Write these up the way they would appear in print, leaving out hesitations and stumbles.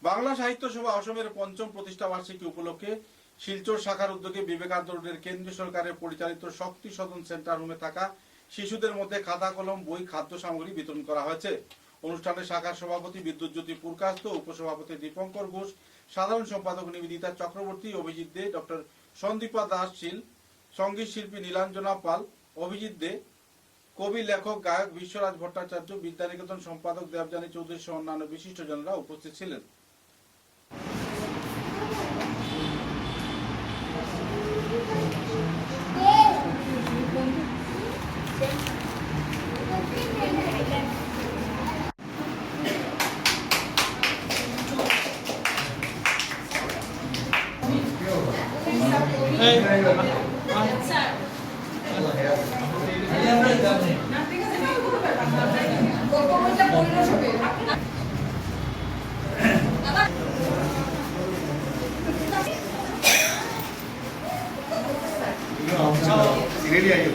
বাংলা সাহিত্য সভা অসমের পঞ্চম প্রতিষ্ঠা বার্ষিকী উপলক্ষে শিলচর শাখার উদ্যোগে বিবেকানন্দ রোডের কেন্দ্রীয় সরকারের পরিচালিত শক্তি সদন সেন্টার রুমে থাকা শিশুদের মধ্যে খাতা কলম বই খাদ্য সামগ্রী বিতরণ করা হয়েছে। অনুষ্ঠানে শাখার সভাপতি বিদ্যুৎজ্যোতি পুরকাস্ত, উপসভাপতি দীপঙ্কর ঘোষ, সাধারণ সম্পাদক নিবেদিতা চক্রবর্তী, অভিজিৎ দে, ডক্টর সন্দীপা দাস শীল, সঙ্গীত শিল্পী নীলাঞ্জনা পাল, অভিজিৎ দে, কবি লেখক গায়ক বিশ্বরাজ ভট্টাচার্য, বিদ্যানিকেতন সম্পাদক দেবযানী চৌধুরী সহ অন্যান্য বিশিষ্টজনরা উপস্থিত ছিলেন। रेडी आइए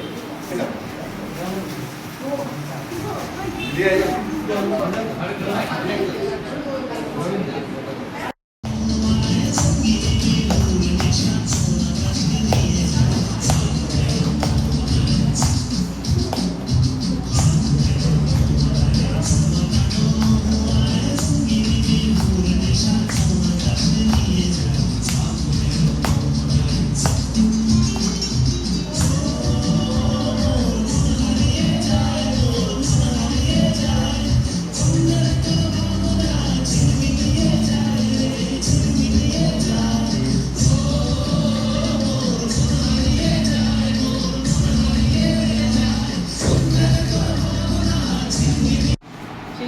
ले आइए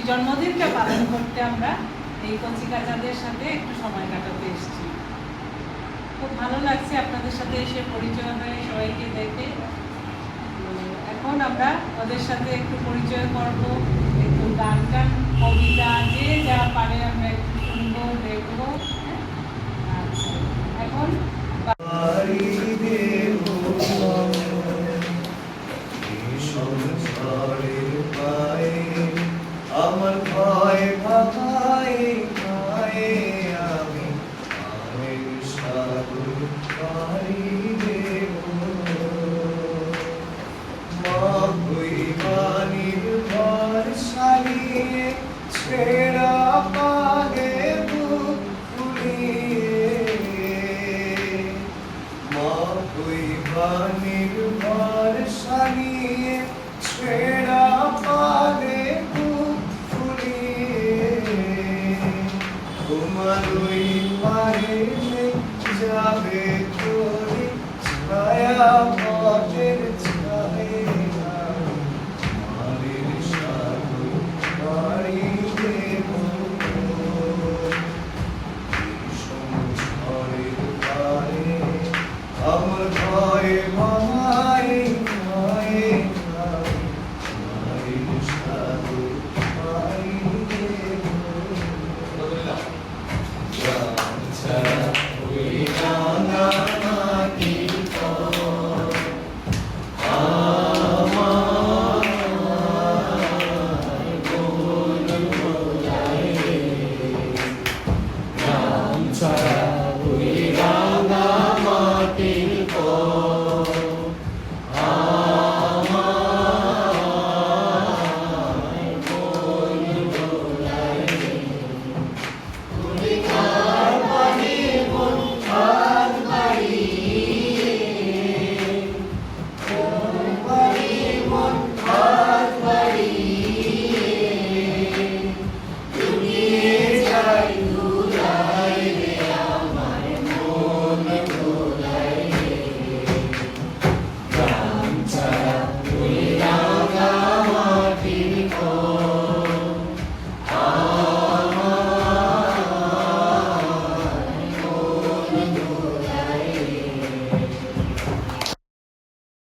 জন্মদিনটা পালন করতে আমরা এই কচিকাচাদের সাথে একটু সময় কাটাতে এসেছি। খুব ভালো লাগছে আপনাদের সাথে এসে পরিচয় হয়ে সবাইকে দেখে। এখন আমরা ওদের সাথে একটু পরিচয় করব, একটু গান টান কবিতা যে যা পারে আমরা একটু শুনবো দেখবো। আচ্ছা, এখন আমার ভয় ভাই ভাই আমি আমের সাগর পাড়ি দেব মা ভৈবানীর ঘর সারিয়ে ছেড়া পাগে বুক ফুলিয়ে মা ভৈবানীর ঘর সারিয়ে ছেড়া পাগে তোমারই পারে যাবে তোরে ছায়া